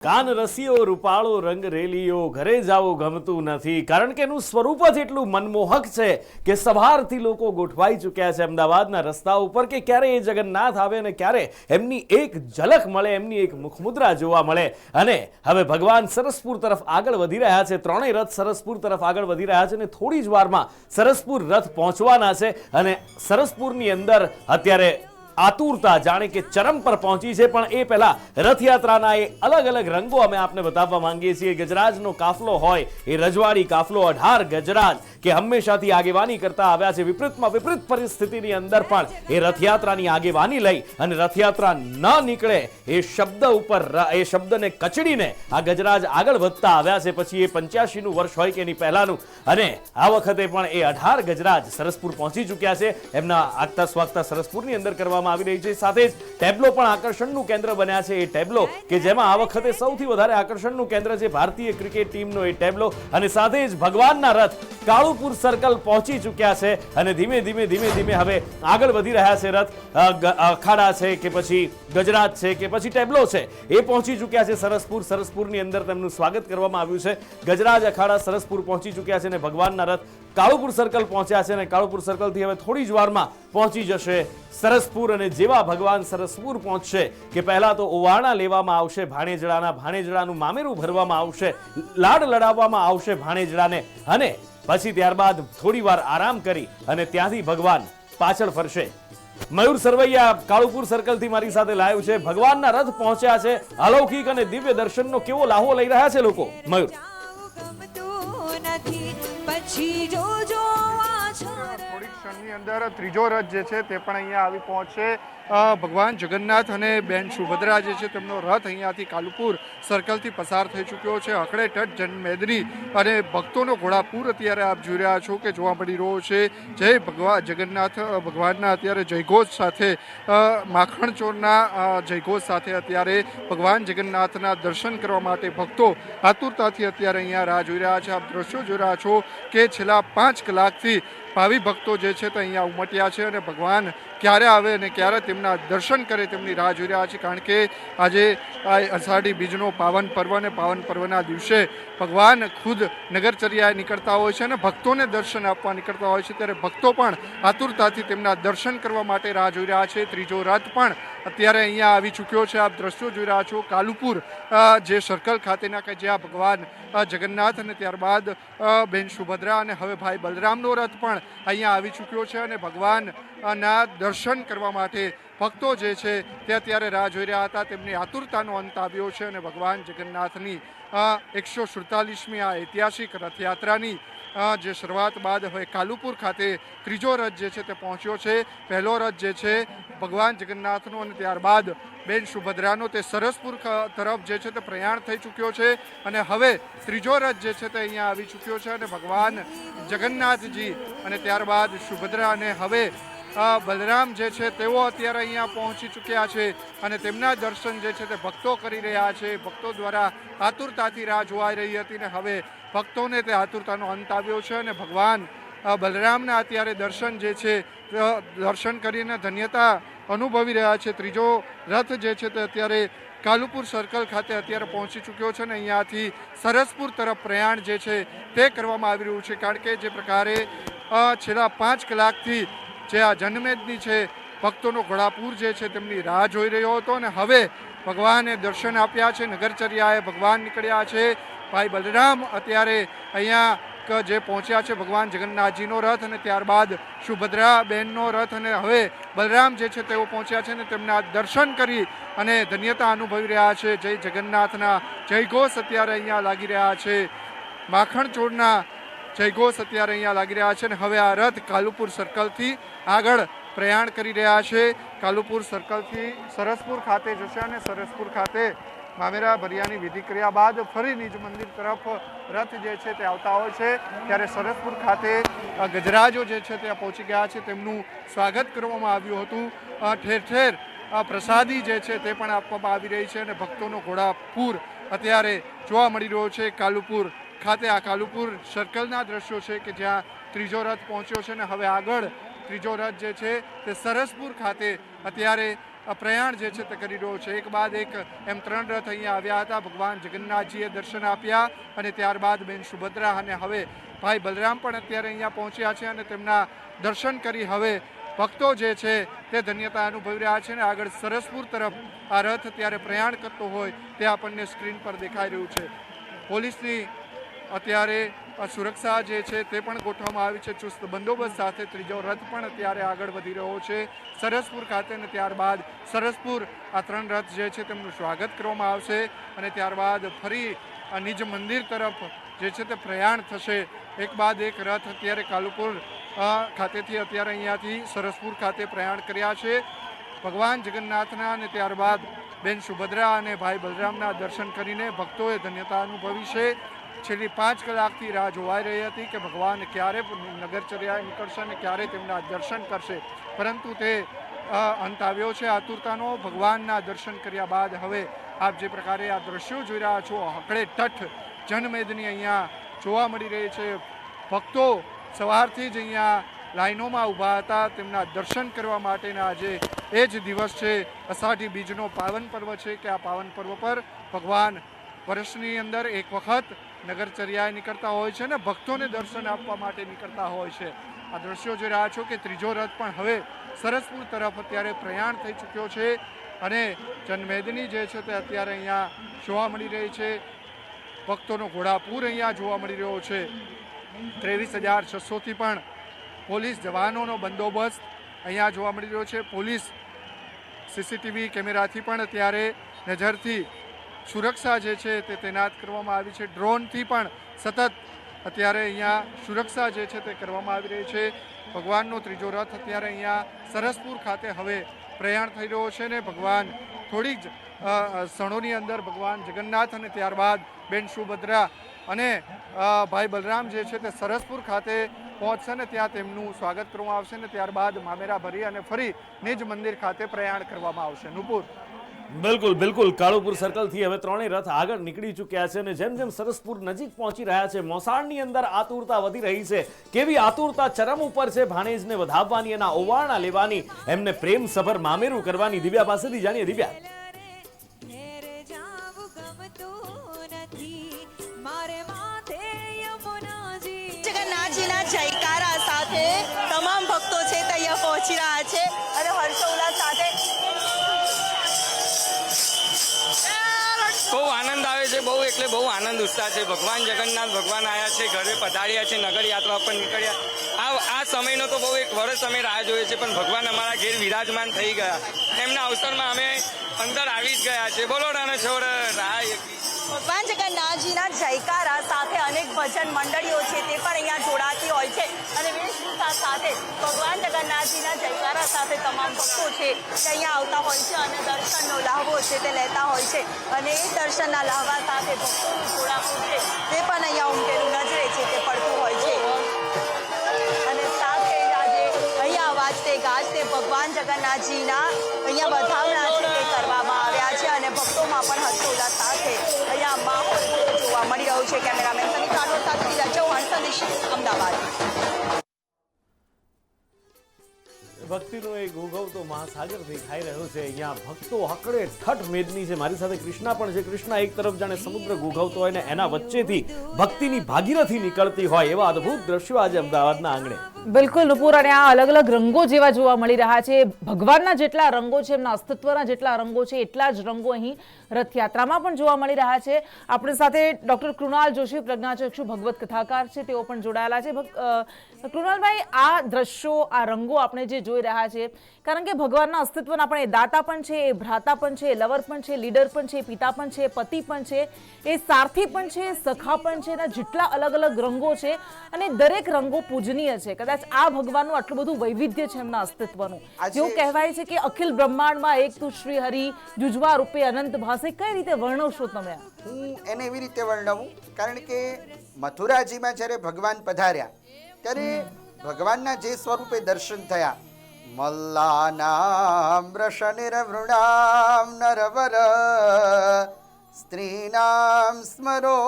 કાન રસીઓ રૂપાળો રંગ રેલીઓ ઘરે જાવું ગમતું નથી કારણ કે એનું સ્વરૂપ જ એટલું મનમોહક છે કે સવારથી લોકો ગોઠવાઈ ચૂક્યા છે અમદાવાદના રસ્તા ઉપર કે ક્યારે એ જગન્નાથ આવે અને ક્યારે એમની એક ઝલક મળે, એમની એક મુખમુદ્રા જોવા મળે। અને હવે ભગવાન સરસપુર તરફ આગળ વધી રહ્યા છે, ત્રણેય રથ સરસપુર તરફ આગળ વધી રહ્યા છે અને થોડી જ વારમાં સરસપુર રથ પહોંચવાના છે અને સરસપુરની અંદર અત્યારે આતુરતા જાણે કે ચરમ પર પહોંચી છે। પણ એ પહેલા રથયાત્રાના એ અલગ અલગ રંગો અમે આપને બતાવવા માંગીએ છીએ। ગજરાજનો કાફલો હોય એ રજવાડી કાફલો 18 ગજરાજ કે હંમેશાથી આગેવાની કરતા આવ્યા છે, વિપરીતમાં વિપરીત પરિસ્થિતિની અંદર પણ એ રથયાત્રાની આગેવાની લઈ અને રથયાત્રા ન નીકળે એ શબ્દ ઉપર એ શબ્દને કચડીને આ ગજરાજ આગળ વધતા આવ્યા છે। પછી એ 85નું વર્ષ હોય કે એની પહેલાનું અને આ વખતે પણ એ 18 ગજરાજ સરસપુર પહોંચી ચૂક્યા છે। એમના આગતા સ્વાગતા સરસપુરની અંદર કરવામાં આવી રહી છે। સાથે જ ટેબ્લો પણ આકર્ષણનું કેન્દ્ર બન્યા છે। એ ટેબ્લો કે જેમાં આ વખતે સૌથી વધારે આકર્ષણનું કેન્દ્ર છે ભારતીય ક્રિકેટ ટીમનો એ ટેબ્લો અને સાથે જ ભગવાનના રથ કાળુપુર સર્કલ પહોંચી ચૂક્યા છે અને ધીમે ધીમે હવે આગળ વધી રહ્યા છે। રથ અખાડા છે કે પછી ગજરાજ છે કે પછી ટેબ્લો છે એ પહોંચી ચૂક્યા છે સરસપુરની અંદર તેમનું સ્વાગત કરવામાં આવ્યું છે। ગજરાજ અખાડા સરસપુર પહોંચી ચૂક્યા છે અને ભગવાનના રથ કાળુપુર સર્કલ પહોંચ્યા છે અને કાળુપુર સર્કલથી હવે થોડી જ વારમાં પહોંચી જશે સરસપુર। અને જેવા ભગવાન સરસપુર પહોંચશે કે પહેલા તો ઓવારણા લેવામાં આવશે ભાણેજડાનું મામેરું ભરવામાં આવશે, લાડ લડાવવામાં આવશે ભાણેજડાને અને પછી ત્યારબાદ થોડી વાર આરામ કરી અને ત્યાંથી ભગવાન પાછળ ફરશે। મયુર સરવૈયા કાળુપુર સર્કલથી મારી સાથે લાઈવ છે। ભગવાનના રથ પહોંચ્યા છે, અલૌકિક અને દિવ્ય દર્શનનો કેવો લાહો લઈ રહ્યા છે લોકો? મયુર, થોડીક ક્ષણની અંદર ત્રીજો રથ જે છે તે પણ અહીંયા આવી પહોંચશે। ભગવાન જગન્નાથ અને બેન સુભદ્રા જે છે તેમનો રથ અહીંયાથી કાલુપુર સર્કલથી પસાર થઈ ચૂક્યો છે। અખડે ટટ જનમેદની અને ભક્તોનો ઘોડાપૂર અત્યારે આપ જોઈ રહ્યા છો કે જોવા મળી રહ્યો છે। જય ભગવાન જગન્નાથ ભગવાનના અત્યારે જયઘોષ સાથે માખણ ચોરના જયઘોષ સાથે અત્યારે ભગવાન જગન્નાથના દર્શન કરવા માટે ભક્તો આતુરતાથી અત્યારે અહીંયા રાહ જોઈ રહ્યા છે। આપ દ્રશ્યો જોઈ રહ્યા છો કે છેલ્લા 5 કલાકથી ભાવિ ભક્તો જે છે તે અહીંયા ઉમટ્યા છે અને ભગવાન ક્યારે આવે અને ક્યારે તેમના દર્શન કરે તેમની રાહ જોઈ રહ્યા છે। કારણ કે આજે અષાઢી બીજનો પાવન પર્વ અને પાવન પર્વના દિવસે ભગવાન ખુદ નગરચર્યાએ નીકળતા હોય છે અને ભક્તોને દર્શન આપવા નીકળતા હોય છે, ત્યારે ભક્તો પણ આતુરતાથી તેમના દર્શન કરવા માટે રાહ જોઈ રહ્યા છે। ત્રીજો રથ પણ અત્યારે અહીંયા આવી ચૂક્યો છે। આપ દ્રશ્યો જોઈ રહ્યા છો કાલુપુર જે સર્કલ ખાતેના કે જ્યાં ભગવાન જગન્નાથ અને ત્યારબાદ બેન સુભદ્રા અને હવે ભાઈ બલરામનો રથ પણ અહીંયા આવી ચૂક્યો છે અને ભગવાનના દર્શન કરવા માટે ભક્તો જે છે તે અત્યારે રાહ જોઈ રહ્યા હતા। તેમની આતુરતાનો અંત આવ્યો છે અને ભગવાન જગન્નાથની 147મી આ ઐતિહાસિક રથયાત્રાની જે શરૂઆત બાદ હવે કાલુપુર ખાતે ત્રીજો રથ જે છે તે પહોંચ્યો છે। પહેલો રથ જે છે ભગવાન જગન્નાથનો અને ત્યારબાદ બેન સુભદ્રાનો તે સરસપુર તરફ જે છે તે પ્રયાણ થઈ ચૂક્યો છે અને હવે ત્રીજો રથ જે છે તે અહીંયા આવી ચૂક્યો છે અને ભગવાન જગન્નાથજી અને ત્યારબાદ સુભદ્રા અને હવે બલરામ જે છે તેઓ અત્યારે અહીંયા પહોંચી ચૂક્યા છે અને તેમના દર્શન જે છે તે ભક્તો કરી રહ્યા છે। ભક્તો દ્વારા આતુરતાથી રાહ જોવાઈ રહી હતી ને હવે ભક્તોને તે આતુરતાનો અંત આવ્યો છે અને ભગવાન બલરામના અત્યારે દર્શન જે છે દર્શન કરીને ધન્યતા અનુભવી રહ્યા છે। ત્રીજો રથ જે છે તે અત્યારે કાલુપુર સર્કલ ખાતે અત્યારે પહોંચી ચૂક્યો છે અને અહીંયાથી સરસપુર તરફ પ્રયાણ જે છે તે કરવામાં આવી રહ્યું છે। કારણ કે જે પ્રકારે છેલ્લા 5 કલાકથી જે આ જનમેદની છે ભક્તોનો ઘોડાપૂર જે છે તેમની રાહ જોઈ રહ્યો હતો અને હવે ભગવાને દર્શન આપ્યા છે, નગરચર્યાએ ભગવાન નીકળ્યા છે। ભાઈ બલરામ અત્યારે અહીંયા જે પહોંચ્યા છે ભગવાન જગન્નાથજીનો રથ અને ત્યારબાદ સુભદ્રા બહેનનો રથ અને હવે બલરામ જે છે તેઓ પહોંચ્યા છે અને તેમના દર્શન કરી અને ધન્યતા અનુભવી રહ્યા છે। જય જગન્નાથના જયઘોષ અત્યારે અહીંયા લાગી રહ્યા છે, માખણ ચોરના જયઘોષ અત્યારે અહીંયા લાગી રહ્યા છે અને હવે આ રથ કાલુપુર સર્કલથી આગળ પ્રયાણ કરી રહ્યા છે। કાલુપુર સર્કલથી સરસપુર ખાતે જશે અને સરસપુર ખાતે મામેરા ભરિયાની વિધિ કર્યા બાદ ફરી નિજ મંદિર તરફ રથ જે છે તે આવતા હોય છે। ત્યારે સરસપુર ખાતે ગજરાજો જે છે તે પહોંચી ગયા છે, તેમનું સ્વાગત કરવામાં આવ્યું હતું। ઠેર ઠેર પ્રસાદી જે છે તે પણ આપવામાં આવી રહી છે અને ભક્તોનો ઘોડાપૂર અત્યારે જોવા મળી રહ્યો છે કાલુપુર ખાતે। આ કાલુપુર સર્કલના દ્રશ્યો છે કે જ્યાં ત્રીજો રથ પહોંચ્યો છે અને હવે આગળ ત્રીજો રથ જે છે તે સરસપુર ખાતે અત્યારે પ્રયાણ જે છે તે કરી રહ્યો છે. એક બાદ એક એમ 3 રથ અહીંયા આવ્યા હતા. ભગવાન જગન્નાથજીએ દર્શન આપ્યા અને ત્યારબાદ બેન સુભદ્રા અને હવે ભાઈ બલરામ પણ અત્યારે અહીંયા પહોંચ્યા છે અને તેમના દર્શન કરી હવે ભક્તો જે છે તે ધન્યતા અનુભવી રહ્યા છે અને આગળ સરસપુર તરફ આ રથ અત્યારે પ્રયાણ કરતો હોય તે આપણને સ્ક્રીન પર દેખાઈ રહ્યું છે. પોલીસની અત્યારે સુરક્ષા જે છે તે પણ ગોઠવવામાં આવી છે. ચુસ્ત બંદોબસ્ત સાથે ત્રીજો રથ પણ અત્યારે આગળ વધી રહ્યો છે સરસપુર ખાતે અને ત્યારબાદ સરસપુર આ 3 રથ જે છે તેમનું સ્વાગત કરવામાં આવશે અને ત્યારબાદ ફરી નિજ મંદિર તરફ જે છે તે પ્રયાણ થશે. એક બાદ એક રથ અત્યારે કાલુપુર ખાતેથી અત્યારે અહીંયાથી સરસપુર ખાતે પ્રયાણ કર્યા છે. ભગવાન જગન્નાથના અને ત્યારબાદ બેન સુભદ્રા અને ભાઈ બલરામના દર્શન કરીને ભક્તોએ ધન્યતા અનુભવી છે. છેલ્લી 5 કલાકથી રાહ જોવાઈ રહી હતી કે ભગવાન ક્યારે નગરચર્યાએ નીકળશે અને ક્યારે તેમના દર્શન કરશે, પરંતુ તે અંત આવ્યો છે આતુરતાનો. ભગવાનના દર્શન કર્યા બાદ હવે આપ જે પ્રકારે આ દ્રશ્યો જોઈ રહ્યા છો, હકડે ઠઠ જનમેદની અહીંયા જોવા મળી રહી છે. ભક્તો સવારથી જ અહીંયા લાઈનોમાં ઊભા હતા તેમના દર્શન કરવા માટેના. આજે એ જ દિવસ છે, અષાઢી બીજનો પાવન પર્વ છે કે આ પાવન પર્વ પર ભગવાન વર્ષની અંદર એક વખત નગરચર્યાએ નીકળતા હોય છે ને ભક્તોને દર્શન આપવા માટે નીકળતા હોય છે. આ દ્રશ્યો જોઈ રહ્યા છો કે ત્રીજો રથ પણ હવે સરસપુર તરફ અત્યારે પ્રયાણ થઈ ચૂક્યો છે અને જનમેદની જે છે તે અત્યારે અહીંયા જોવા મળી રહી છે. ભક્તોનો ઘોડાપૂર અહીંયા જોવા મળી રહ્યો છે. 23,600થી પણ પોલીસ જવાનોનો બંદોબસ્ત અહીંયા જોવા મળી રહ્યો છે. પોલીસ સીસીટીવી કેમેરાથી પણ અત્યારે નજરથી સુરક્ષા જે છે તે તૈનાત કરવામાં આવી છે. ડ્રોનથી પણ સતત અત્યારે અહીંયા સુરક્ષા જે છે તે કરવામાં આવી રહી છે. ભગવાનનો ત્રીજો રથ અત્યારે અહીંયા સરસપુર ખાતે હવે પ્રયાણ થઈ રહ્યો છે ને ભગવાન થોડીક જ ક્ષણોની અંદર ભગવાન જગન્નાથ અને ત્યારબાદ બેન સુભદ્રા અને ભાઈ બલરામ જે છે તે સરસપુર ખાતે પહોંચશે ને ત્યાં તેમનું સ્વાગત કરવામાં આવશે ને ત્યારબાદ મામેરા ભરી અને ફરી નિજ મંદિર ખાતે પ્રયાણ કરવામાં આવશે. નુપુર. બિલકુલ બિલકુલ. કાળુપુર સર્કલથી હવે 3 રથ આગળ નીકળી ચૂક્યા છે અને જેમ જેમ સરસપુર નજીક પહોંચી રહ્યા છે, મોસાળની અંદર આતુરતા વધી રહી છે. કેવી આતુરતા ચરમ ઉપર છે ભાણેજને વધાવવાની, એના ઓવારણા લેવાની, એમને પ્રેમ સભર મામેરું કરવાની. દિવ્યા પાસેથી જાણીએ. દિવ્યા, જગન્નાથજીના જયકારા સાથે તમામ ભક્તો છે તે અહીંયા પહોંચી રહ્યા છે અને હર્ષોલ્લાસ સાથે બહુ આનંદ આવે છે. બહુ એટલે બહુ આનંદ ઉત્સાહ છે. ભગવાન જગન્નાથ ભગવાન આવ્યા છે, ઘરે પધાર્યા છે, નગર યાત્રા પર નીકળ્યા. આ સમયનો તો બહુ એક વર્ષ અમે રાહ જોઈએ છે, પણ ભગવાન અમારા ઘેર વિરાજમાન થઈ ગયા. એમના અવસરમાં અમે અંદર આવી જ ગયા છે. બોલો રાણા છોડ રાય. ભગવાન જગન્નાથજીના જયકારા સાથે અનેક ભજન મંડળીઓ છે તે પણ અહીંયા જોડાતી હોય છે અને વેશભૂષા સાથે ભગવાન જગન્નાથજીના જયકારા સાથે તમામ ભક્તો છે તે અહીંયા આવતા હોય છે અને દર્શનનો લાહવો છે તે લેતા હોય છે અને એ દર્શનના લાહવા સાથે ભક્તોનું જોડાવું છે તે પણ અહીંયા ઉમટેલું નજરે છે તે પડતું હોય છે. અને સાથે જ આજે અહીંયા વાજતે ગાજતે ભગવાન જગન્નાથજીના અહીંયા વધામણા છે તે કરવામાં આવ્યા છે અને ભક્તોમાં પણ હર્ષોલ્લાસ સાથે અહીંયા માહોલ જોવા મળી રહ્યો છે. કેમેરામેન સમીર રાઠોડ સાથે ચૌહાણ, સંદેશ, અમદાવાદ. ભક્તિનો એક ઉગવતો મહાસાગર દેખાઈ રહ્યો છે. અહીંયા ભક્તો હકડે ઠઠ મેદની છે. મારી સાથે કૃષ્ણા પણ છે. કૃષ્ણા, એક તરફ જાણે સમુદ્ર ગુગવતો હોય ને એના વચ્ચેથી ભક્તિની ભાગીરથી નીકળતી હોય એવા અદ્ભુત દ્રશ્યો આજે અમદાવાદના આંગણે. બિલકુલ નુપુર, અને આ અલગ અલગ રંગો જેવા જોવા મળી રહ્યા છે. ભગવાનના જેટલા રંગો છે, એમના અસ્તિત્વના જેટલા રંગો છે, એટલા જ રંગો અહીં રથયાત્રામાં પણ જોવા મળી રહ્યા છે. આપણી સાથે ડોક્ટર કૃણાલ જોશી, પ્રજ્ઞાચક્ષુ ભગવત કથાકાર છે, તેઓ પણ જોડાયેલા છે. કૃણાલભાઈ, આ દ્રશ્યો, આ રંગો આપણે જે જોઈ રહ્યા છે, કારણ કે ભગવાનના અસ્તિત્વના પણ એ દાતા પણ છે, એ ભ્રાતા પણ છે, લવર પણ છે, લીડર પણ છે, પિતા પણ છે, પતિ પણ છે, એ સારથી પણ છે, સખા પણ છે, એના જેટલા અલગ અલગ રંગો છે અને દરેક રંગો પૂજનીય છે. કદાચ આ ભગવાનનું આટલું બધું વૈવિધ્ય છે એમના અસ્તિત્વનું. જેવું કહેવાય છે કે અખિલ બ્રહ્માંડમાં એક તું શ્રી હરિ, જુજવા રૂપે અનંત ભાસે. કઈ રીતે વર્ણવશો તમે? હું એને એવી રીતે વર્ણવું, કારણ કે મથુરાજીમાં જ્યારે ભગવાન પધાર્યા ત્યારે ભગવાનના જે સ્વરૂપે દર્શન થયા, મલ્લાનામ વૃષનિરવૃણામ નરવર સ્ત્રીનામ સ્મરો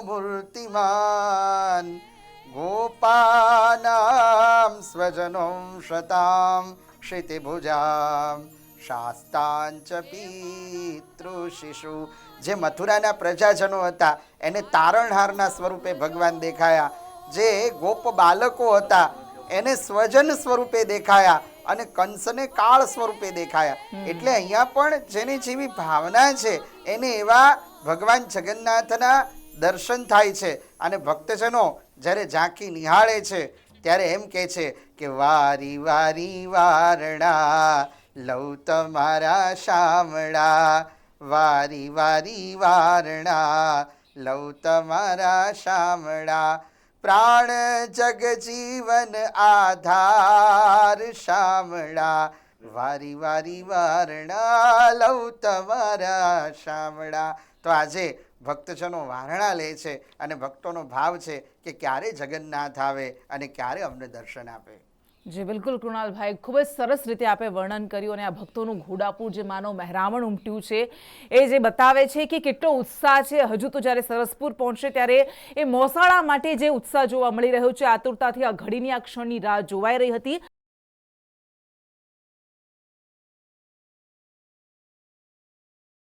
મૂર્તિમાન ગોપાનામ સ્વજનોમ શતામ ક્ષિતિભુજામ શાસ્તાંચ પિતૃશિશુ. જે મથુરાના પ્રજાજનો હતા એને તારણહારના સ્વરૂપે ભગવાન દેખાયા. જે ગોપ બાલકો હતા એને સ્વજન સ્વરૂપે દેખાયા અને કંસને કાળ સ્વરૂપે દેખાયા. એટલે અહીંયા પણ જેની જેવી ભાવના છે એને એવા ભગવાન જગન્નાથના દર્શન થાય છે. અને ભક્તજનો જ્યારે ઝાંખી નિહાળે છે ત્યારે એમ કહે છે કે વારી વારી વારણા લઉ તમારા શામળા, વારી વારી વારણા લઉ તમારા શામળા, પ્રાણ જગ જીવન આધાર શામળા, વારી વારી વારણા લઉ તમારા શામળા. તો આજે ભક્તજનો વારણા લે છે અને ભક્તોનો ભાવ છે કે ક્યારે જગન્નાથ આવે અને ક્યારે અમને દર્શન આપે. જી બિલકુલ કૃણાલભાઈ, ખૂબ જ સરસ રીતે આપે વર્ણન કર્યું અને આ ભક્તોનું ઘોડાપુર જે માનવ મહેરામણ ઉમટ્યું છે એ જે બતાવે છે કે કેટલો ઉત્સાહ છે. હજુ તો જ્યારે સરસપુર પહોંચશે ત્યારે એ મોસાળા માટે જે ઉત્સાહ જોવા મળી રહ્યો છે, આતુરતાથી આ ઘડીની આ ક્ષણની રાહ જોવાઈ રહી હતી.